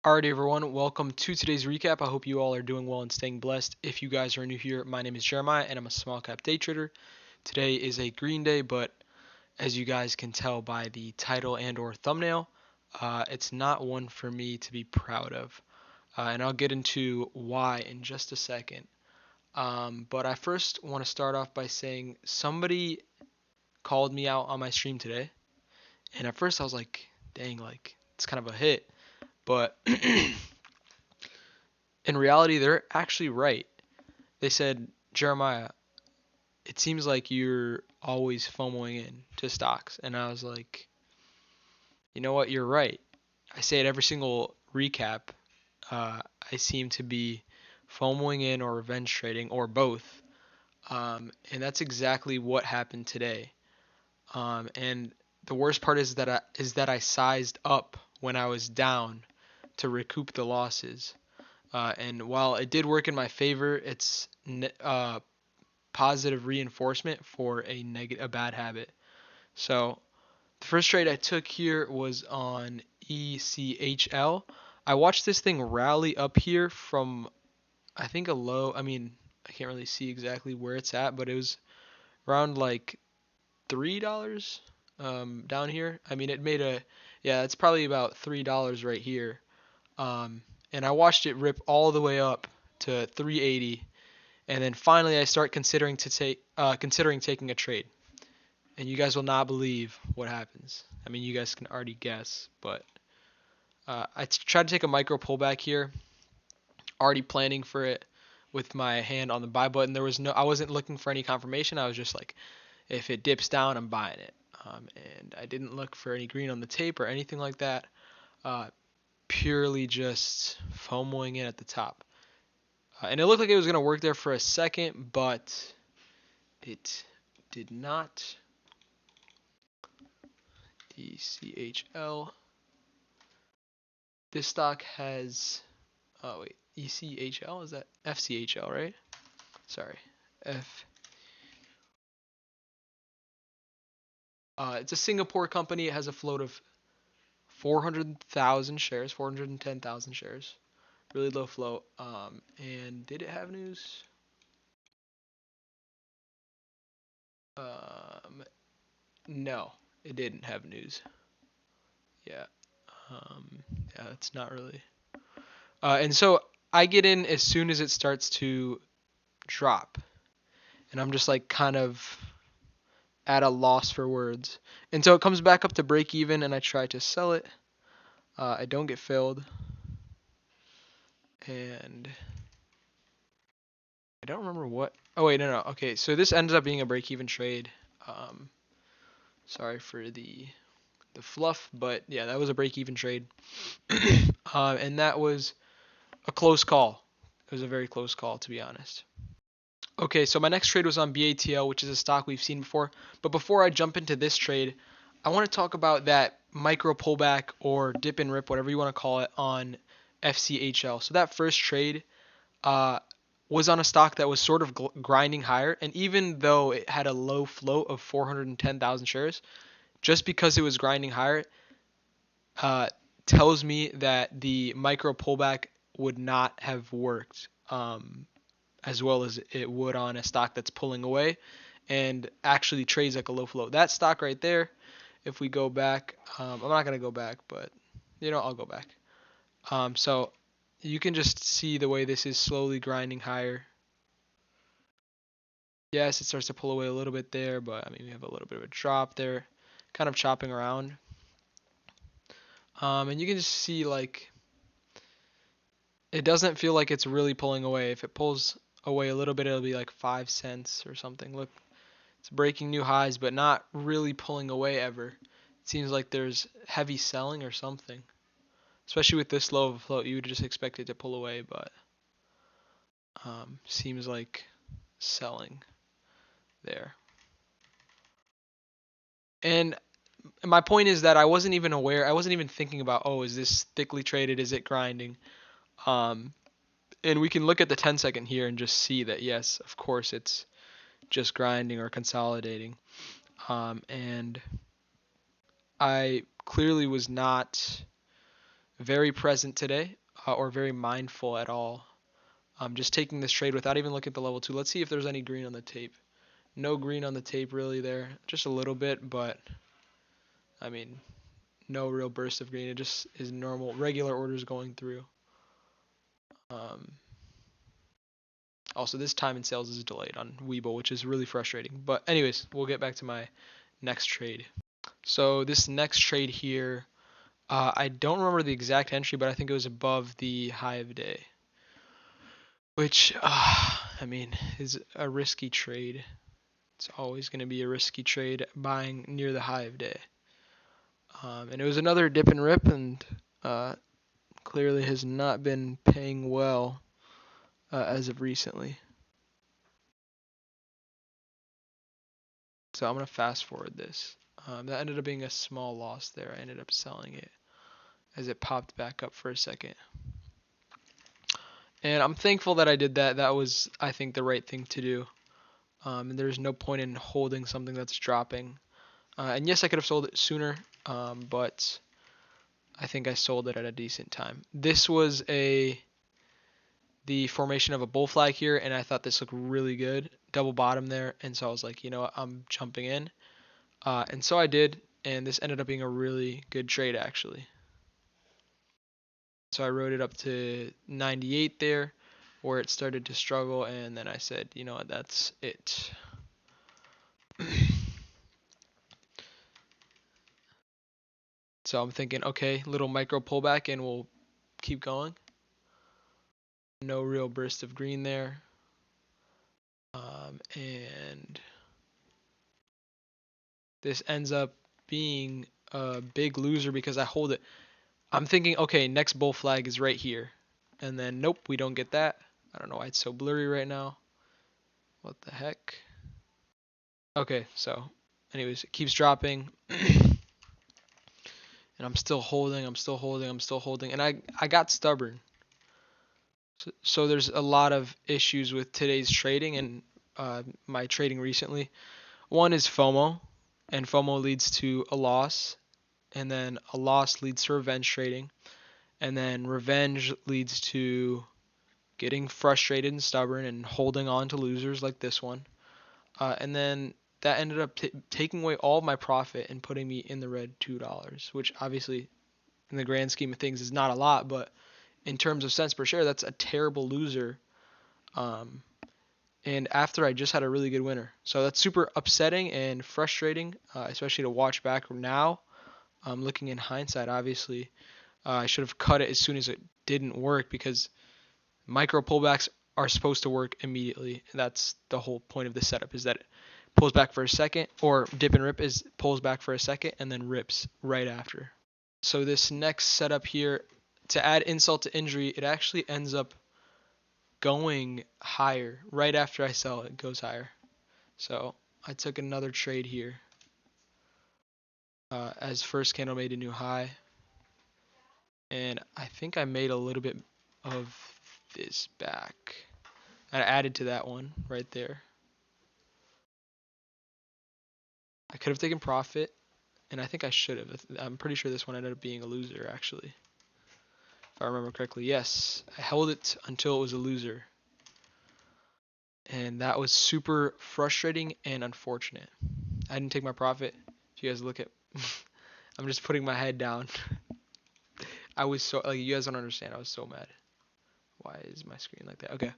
Alright, everyone, welcome to today's recap. I hope you all are doing well and staying blessed. If you guys are new here, my name is Jeremiah and I'm a small cap day trader. Today is a green day, but as you guys can tell by the title and or thumbnail, it's not one for me to be proud of. And I'll get into why in just a second. But I first want to start off by saying somebody called me out on my stream today. And at first I was like, dang, like, it's kind of a hit. But in reality, they're actually right. They said, Jeremiah, it seems like you're always FOMOing in to stocks. And I was like, you know what? You're right. I say it every single recap. I seem to be FOMOing in or revenge trading or both. And that's exactly what happened today. And the worst part is that I sized up when I was down to recoup the losses. And while it did work in my favor, it's positive reinforcement for a bad habit. So the first trade I took here was on ECHL. I watched this thing rally up here from I think a low. I mean, I can't really see exactly where it's at, but it was around like $3 down here. I mean, it made a yeah, it's probably about $3 right here. And I watched it rip all the way up to 380, and then finally I start considering taking a trade. And you guys will not believe what happens. I mean, you guys can already guess, but I tried to take a micro pullback here, already planning for it with my hand on the buy button. I wasn't looking for any confirmation. I was just like, if it dips down, I'm buying it. And I didn't look for any green on the tape or anything like that. Uh, Purely just FOMOing in at the top. And it looked like it was going to work there for a second, but it did not. ECHL. This stock has. Oh, wait. ECHL? Is that FCHL, right? Sorry. F. It's a Singapore company. It has a float of 400,000 shares, 410,000 shares. Really low float. And did it have news? No, it didn't have news. Yeah. Yeah, it's not really. And so I get in as soon as it starts to drop. And I'm just like kind of at a loss for words. And so it comes back up to break even and I try to sell it. I don't get filled. And I don't remember what. Oh, wait, no. Okay, so this ends up being a break even trade. Um, Sorry for the fluff, but yeah, that was a break even trade. And that was a close call. It was a very close call, to be honest. Okay, so my next trade was on BATL, which is a stock we've seen before. But before I jump into this trade, I want to talk about that micro pullback or dip and rip, whatever you want to call it, on FCHL. So that first trade uh, was on a stock that was sort of grinding higher. And even though it had a low float of 410,000 shares, just because it was grinding higher, uh, tells me that the micro pullback would not have worked as well as it would on a stock that's pulling away and actually trades like a low float. That stock right there, if we go back, I'm not going to go back, but I'll go back. So you can just see the way this is slowly grinding higher. Yes, it starts to pull away a little bit there, but I mean, we have a little bit of a drop there, kind of chopping around. And you can just see like it doesn't feel like it's really pulling away. If it pulls away a little bit, it'll be like 5 cents or something. Look, it's breaking new highs, but not really pulling away ever. It seems like there's heavy selling or something. Especially with this low of a float, you would just expect it to pull away, but seems like selling there. And my point is that I wasn't even aware. I wasn't even thinking about, oh, is this thickly traded? Is it grinding? Um, and we can look at the 10-second here and just see that, yes, of course, it's just grinding or consolidating. And I clearly was not very present today, or very mindful at all. I'm just taking this trade without even looking at the level 2. Let's see if there's any green on the tape. No green on the tape really there. Just a little bit, but I mean, no real burst of green. It just is normal, regular orders going through. Um, Also, this time in sales is delayed on Webull, which is really frustrating. But anyways, we'll get back to my next trade. So this next trade here, I don't remember the exact entry, but I think it was above the high of day, which, I mean, is a risky trade. It's always going to be a risky trade buying near the high of day. And it was another dip and rip, and clearly has not been paying well as of recently. So I'm going to fast forward this. That ended up being a small loss there. I ended up selling it as it popped back up for a second. And I'm thankful that I did that. That was, I think, the right thing to do. And there's no point in holding something that's dropping. And yes, I could have sold it sooner, but I think I sold it at a decent time. This was the formation of a bull flag here, and I thought this looked really good. Double bottom there, and so I was like, you know what, I'm jumping in. And so I did, and this ended up being a really good trade actually. So I rode it up to 98 there, where it started to struggle, and then I said, you know what, that's it. So I'm thinking, okay, little micro pullback, and we'll keep going. No real burst of green there. And this ends up being a big loser because I hold it. I'm thinking, okay, next bull flag is right here. And then, nope, we don't get that. I don't know why it's so blurry right now. What the heck? Okay, so anyways, it keeps dropping. And I'm still holding, I'm still holding, I'm still holding. And I got stubborn. So there's a lot of issues with today's trading and my trading recently. One is FOMO, and FOMO leads to a loss, and then a loss leads to revenge trading, and then revenge leads to getting frustrated and stubborn and holding on to losers like this one. And then that ended up taking away all of my profit and putting me in the red $2, which obviously in the grand scheme of things is not a lot, but in terms of cents per share, that's a terrible loser. And after I just had a really good winner. So that's super upsetting and frustrating, especially to watch back now. Looking in hindsight, obviously, I should have cut it as soon as it didn't work because micro pullbacks are supposed to work immediately. That's the whole point of the setup, is that it pulls back for a second, or dip and rip is pulls back for a second and then rips right after. So this next setup here, to add insult to injury, it actually ends up going higher. Right after I sell it, goes higher. So I took another trade here as first candle made a new high. And I think I made a little bit of this back. I added to that one right there. I could have taken profit, and I think I should have. I'm pretty sure this one ended up being a loser, actually. If I remember correctly. Yes, I held it until it was a loser. And that was super frustrating and unfortunate. I didn't take my profit. If you guys look at... I'm just putting my head down. I was so... Like, you guys don't understand. I was so mad. Why is my screen like that? Okay.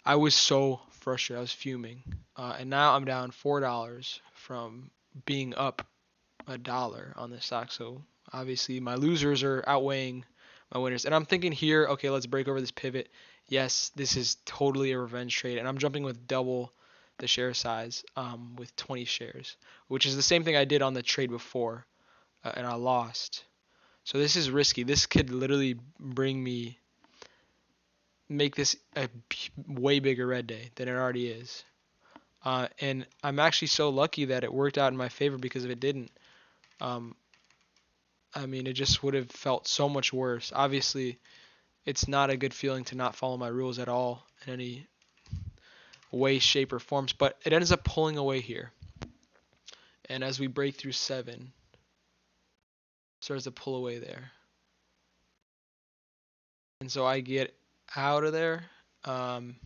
I was so frustrated. I was fuming. And now I'm down $4 from being up $1 on this stock. So obviously my losers are outweighing my winners. And I'm thinking here, okay, let's break over this pivot. Yes, this is totally a revenge trade. And I'm jumping with double the share size with 20 shares, which is the same thing I did on the trade before. And I lost. So this is risky. This could literally make this a way bigger red day than it already is. And I'm actually so lucky that it worked out in my favor, because if it didn't, I mean, it just would have felt so much worse. Obviously, it's not a good feeling to not follow my rules at all in any way, shape, or forms, but it ends up pulling away here. And as we break through 7, starts to pull away there. And so I get out of there, and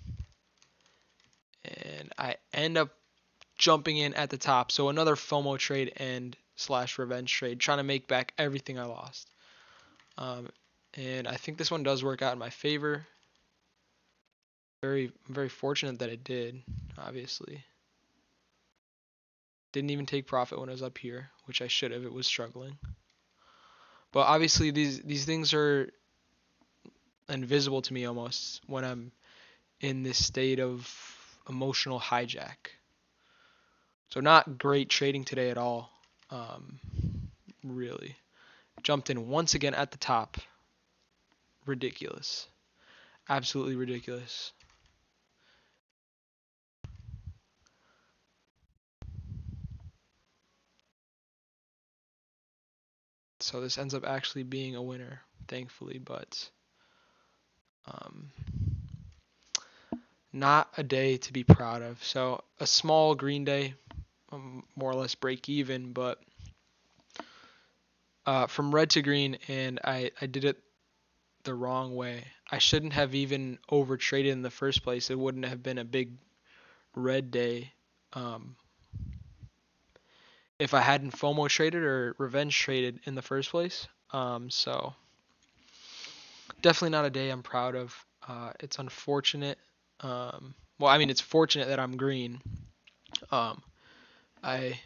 I end up jumping in at the top. So another FOMO trade and slash revenge trade, trying to make back everything I lost. And I think this one does work out in my favor. Very fortunate that it did, obviously. Didn't even take profit when I was up here, which I should have. It was struggling. But obviously these things are invisible to me almost when I'm in this state of emotional hijack. So not great trading today at all. Really. Jumped in once again at the top. Ridiculous. Absolutely ridiculous. So this ends up actually being a winner, thankfully, but um, not a day to be proud of. So a small green day, more or less break even, but from red to green, and I did it the wrong way. I shouldn't have even over traded in the first place. It wouldn't have been a big red day um, if I hadn't FOMO traded or revenge traded in the first place. So definitely not a day I'm proud of. It's unfortunate. Well, I mean, it's fortunate that I'm green. Um, I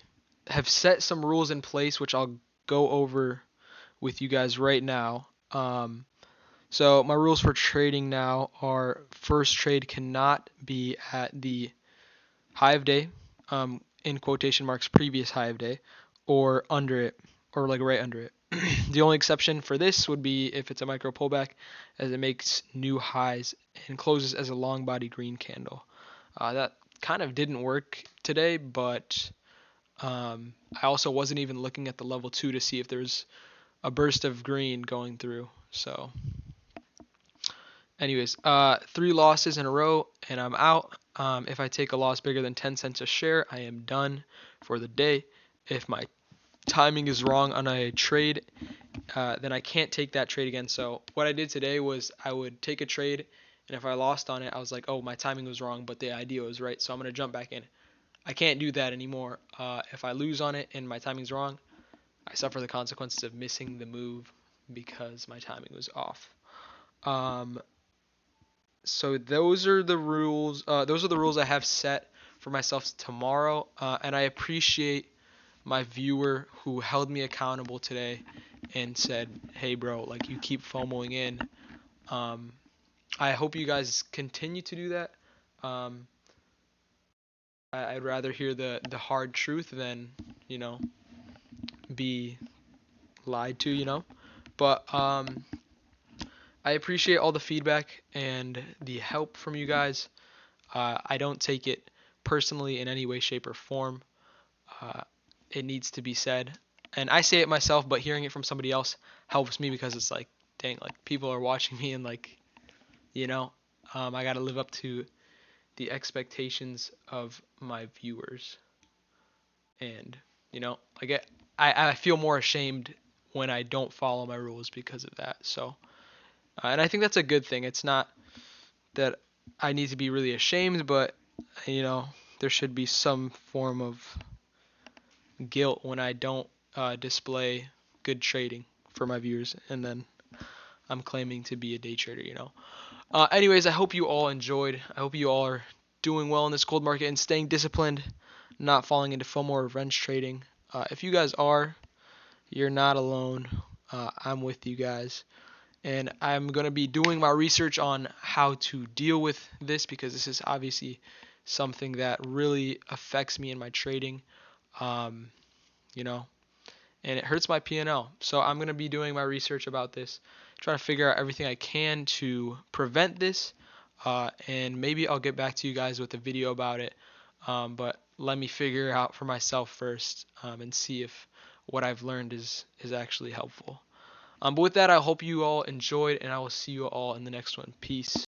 have set some rules in place, which I'll go over with you guys right now. So my rules for trading now are: first trade cannot be at the high of day, in quotation marks, previous high of day, or under it, or like right under it. The only exception for this would be if it's a micro pullback, as it makes new highs and closes as a long body green candle. That kind of didn't work today, but I also wasn't even looking at the level 2 to see if there's a burst of green going through. So anyways, 3 losses in a row and I'm out. If I take a loss bigger than 10 cents a share, I am done for the day. If my timing is wrong on a trade, then I can't take that trade again. So what I did today was I would take a trade, and if I lost on it, I was like, oh, my timing was wrong, but the idea was right, so I'm going to jump back in. I can't do that anymore. If I lose on it and my timing's wrong, I suffer the consequences of missing the move because my timing was off. So those are the rules. Those are the rules I have set for myself tomorrow, and I appreciate my viewer who held me accountable today and said, hey bro, like, you keep FOMOing in. I hope you guys continue to do that. I'd rather hear the hard truth than, be lied to, but I appreciate all the feedback and the help from you guys. I don't take it personally in any way, shape, or form. It needs to be said. And I say it myself, but hearing it from somebody else helps me because it's like, dang, like, people are watching me and, like, I got to live up to the expectations of my viewers. And, like, I feel more ashamed when I don't follow my rules because of that. So, and I think that's a good thing. It's not that I need to be really ashamed, but, there should be some form of guilt when I don't display good trading for my viewers, and then I'm claiming to be a day trader. Anyways, I hope you all enjoyed. I hope you all are doing well in this cold market and staying disciplined, not falling into FOMO or revenge trading. If you guys are, you're not alone. I'm with you guys. And I'm going to be doing my research on how to deal with this because this is obviously something that really affects me in my trading. And it hurts my P&L. So I'm going to be doing my research about this, trying to figure out everything I can to prevent this, and maybe I'll get back to you guys with a video about it, but let me figure it out for myself first, and see if what I've learned is actually helpful. But with that, I hope you all enjoyed, and I will see you all in the next one. Peace.